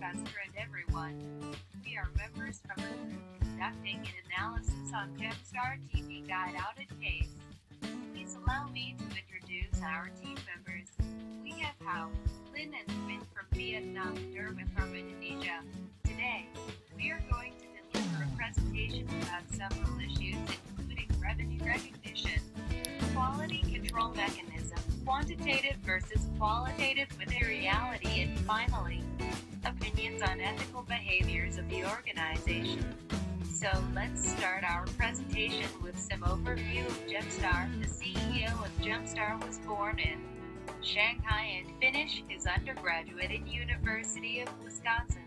customer and everyone. We are members from a group conducting an analysis on Gemstar TV Guide audit case. Please allow me to introduce our team members. We have Hao, Lin and Min from Vietnam and Dermot from Indonesia. Today, we are going to deliver a presentation about several issues including revenue recognition, quality control mechanism, quantitative versus qualitative materiality, and finally, opinions on ethical behaviors of the organization. So let's start our presentation with some overview of Gemstar. The CEO of Gemstar was born in Shanghai and finished his undergraduate in University of Wisconsin,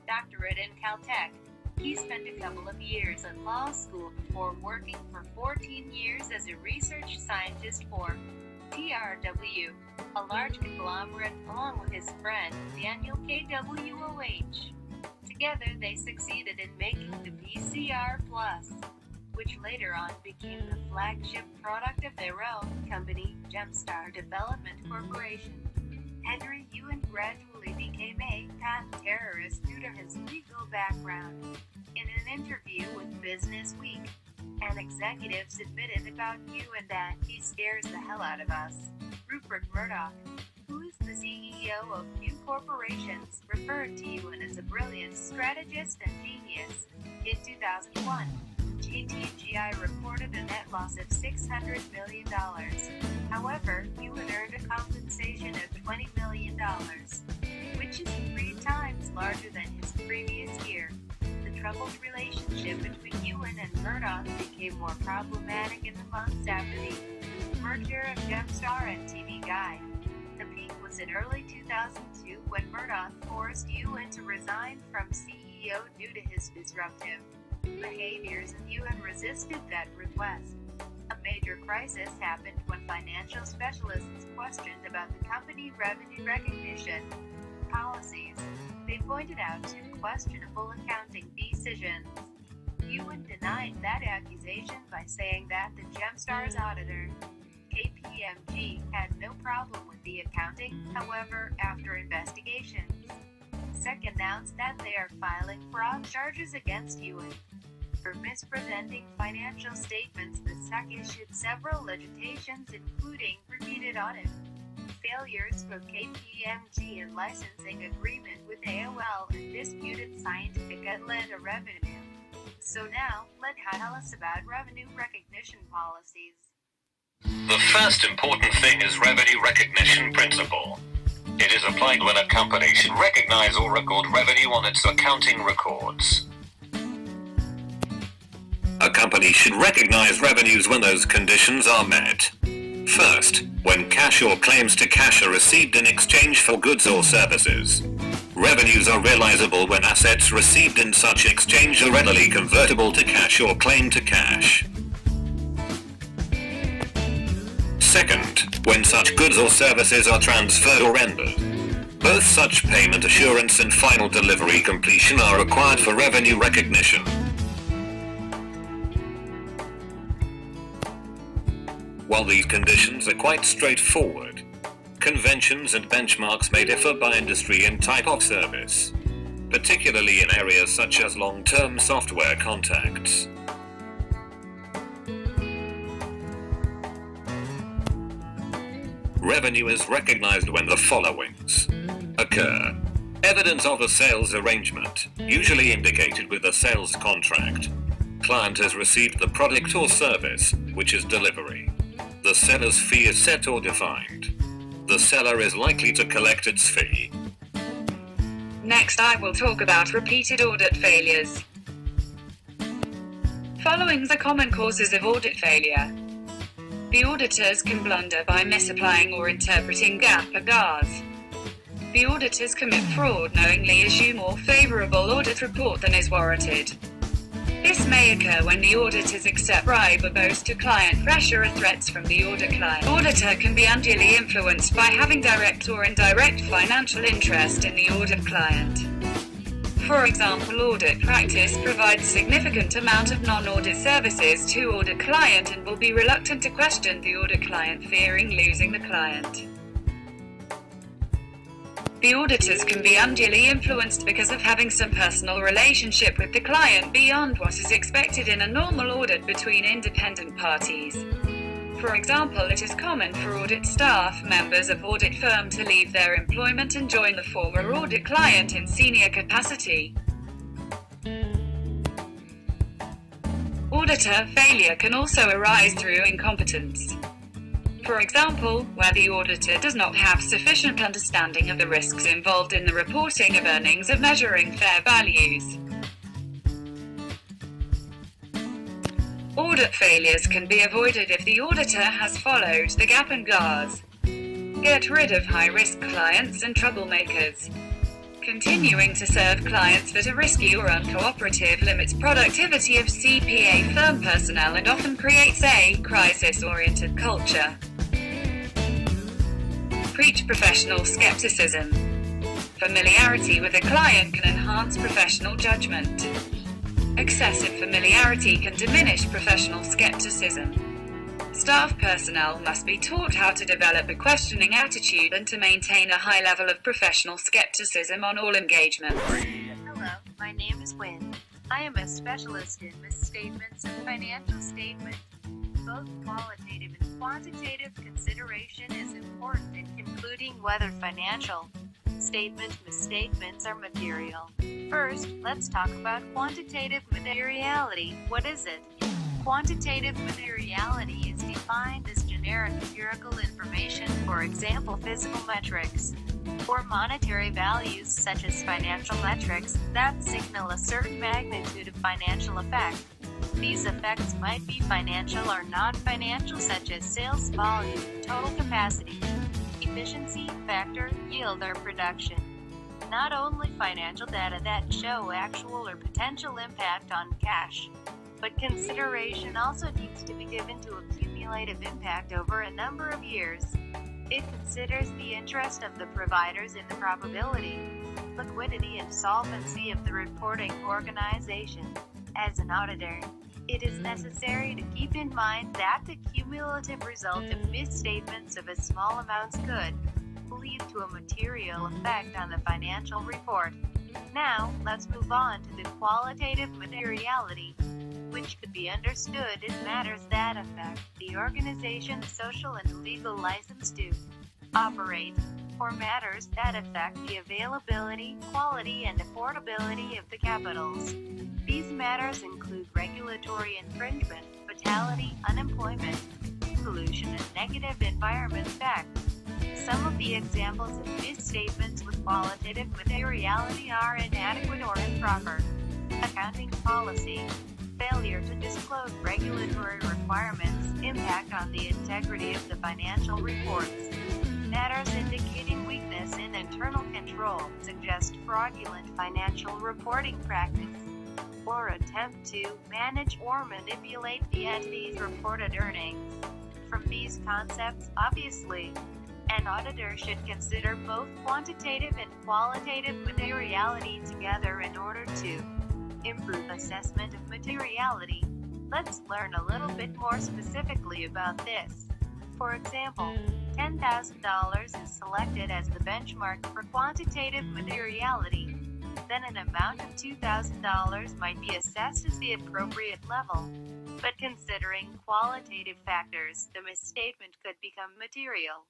doctorate in Caltech. He spent a couple of years at law school before working for 14 years as a research scientist for TRW, a large conglomerate, along with his friend Daniel KWOH. Together they succeeded in making the PCR Plus, which later on became the flagship product of their own company, Gemstar Development Corporation. Henry Ewan gradually became a patent terrorist due to his legal background. In an interview with Business Week, an executive admitted about Ewan that he scares the hell out of us. Rupert Murdoch, who is the CEO of new corporations, referred to Ewan as a brilliant strategist and genius. In 2001, GTGI reported a net loss of $600 million. However, Ewan earned a compensation of $20 million, which is 3 times larger than his previous year. The troubled relationship between Ewan and Murdoch became more problematic in the months after the merger of Gemstar and TV Guide. The peak was in early 2002 when Murdoch forced Ewan to resign from CEO due to his disruptive behaviors, and Ewan resisted that request. A major crisis happened when financial specialists questioned about the company revenue recognition policies. They pointed out 2 questionable accounting decisions. Ewan denied that accusation by saying that the Gemstar's auditor, KPMG, had no problem with the accounting. However, after investigations, SEC announced that they are filing fraud charges against Ewan. For mispresenting financial statements, the SEC issued several citations, including repeated audit failures from KPMG and licensing agreement with AOL and disputed scientific Atlanta revenue. So now, let Hao tell us about revenue recognition policies. The first important thing is revenue recognition principle. It is applied when a company should recognize or record revenue on its accounting records. A company should recognize revenues when those conditions are met. First, when cash or claims to cash are received in exchange for goods or services. Revenues are realizable when assets received in such exchange are readily convertible to cash or claim to cash. Second, when such goods or services are transferred or rendered. Both such payment assurance and final delivery completion are required for revenue recognition. While these conditions are quite straightforward, conventions and benchmarks may differ by industry and type of service, particularly in areas such as long-term software contracts. Revenue is recognized when the followings occur. Evidence of a sales arrangement, usually indicated with a sales contract. Client has received the product or service, which is delivery. The seller's fee is set or defined. The seller is likely to collect its fee. Next, I will talk about repeated audit failures. Following the common causes of audit failure. The auditors can blunder by misapplying or interpreting GAAP or GARS. The auditors commit fraud, knowingly issue more favorable audit report than is warranted. This may occur when the auditors accept bribe or boast to client pressure or threats from the audit client. The auditor can be unduly influenced by having direct or indirect financial interest in the audit client. For example, audit practice provides significant amount of non-audit services to audit client and will be reluctant to question the audit client, fearing losing the client. The auditors can be unduly influenced because of having some personal relationship with the client beyond what is expected in a normal audit between independent parties. For example, it is common for audit staff members of audit firm to leave their employment and join the former audit client in senior capacity. Auditor failure can also arise through incompetence. For example, where the auditor does not have sufficient understanding of the risks involved in the reporting of earnings or measuring fair values. Audit failures can be avoided if the auditor has followed the gap and GARs. Get rid of high-risk clients and troublemakers. Continuing to serve clients that are risky or uncooperative limits productivity of CPA firm personnel and often creates a crisis-oriented culture. Preach professional skepticism. Familiarity with a client can enhance professional judgment. Excessive familiarity can diminish professional skepticism. Staff personnel must be taught how to develop a questioning attitude and to maintain a high level of professional skepticism on all engagements. Hello, my name is Wynn. I am a specialist in misstatements and financial statement. Both qualitative and quantitative consideration is important in concluding whether financial statement misstatements are material. First, let's talk about quantitative materiality. What is it? Quantitative materiality is defined as generic empirical information, for example physical metrics, or monetary values such as financial metrics, that signal a certain magnitude of financial effect. These effects might be financial or non-financial, such as sales volume, total capacity, efficiency factor, yield, or production. Not only financial data that show actual or potential impact on cash, but consideration also needs to be given to a cumulative impact over a number of years. It considers the interest of the providers in the probability, liquidity, and solvency of the reporting organization. As an auditor, it is necessary to keep in mind that the cumulative result of misstatements of a small amounts could lead to a material effect on the financial report. Now, let's move on to the qualitative materiality, which could be understood as matters that affect the organization's social and legal license to operate, or matters that affect the availability, quality, and affordability of the capitals. These matters include regulatory infringement, fatality, unemployment, pollution, and negative environment effects. Some of the examples of misstatements with qualitative materiality are inadequate or improper accounting policy, failure to disclose regulatory requirements, impact on the integrity of the financial reports. Matters indicating weakness in internal control suggest fraudulent financial reporting practice, or attempt to manage or manipulate the entity's reported earnings. From these concepts, obviously, an auditor should consider both quantitative and qualitative materiality together in order to improve assessment of materiality. Let's learn a little bit more specifically about this. For example, $10,000 is selected as the benchmark for quantitative materiality. Then an amount of $2,000 might be assessed as the appropriate level. But considering qualitative factors, the misstatement could become material.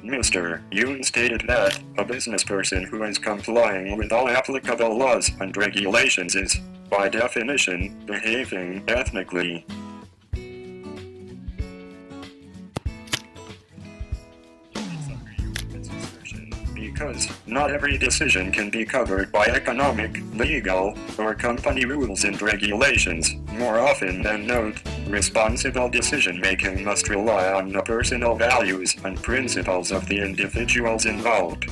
Mr. Yoon stated that a business person who is complying with all applicable laws and regulations is, by definition, behaving ethnically. Because not every decision can be covered by economic, legal, or company rules and regulations. More often than not, responsible decision-making must rely on the personal values and principles of the individuals involved.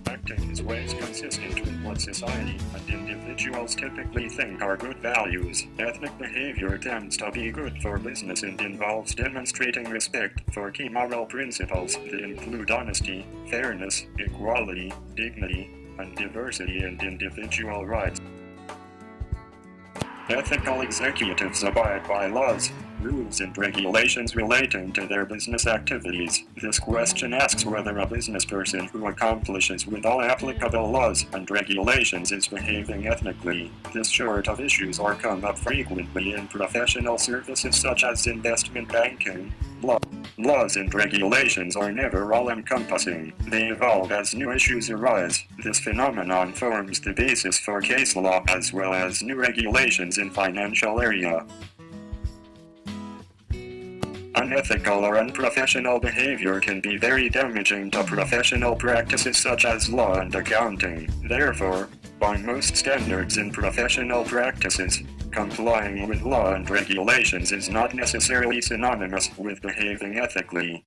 Acting is ways consistent with what society and individuals typically think are good values. Ethnic behavior tends to be good for business and involves demonstrating respect for key moral principles that include honesty, fairness, equality, dignity, and diversity and individual rights. Ethical executives abide by laws, rules and regulations relating to their business activities. This question asks whether a business person who accomplishes with all applicable laws and regulations is behaving ethically. This sort of issues are come up frequently in professional services such as investment banking. Laws and regulations are never all-encompassing. They evolve as new issues arise. This phenomenon forms the basis for case law as well as new regulations in financial area. Unethical or unprofessional behavior can be very damaging to professional practices such as law and accounting. Therefore, by most standards in professional practices, complying with law and regulations is not necessarily synonymous with behaving ethically.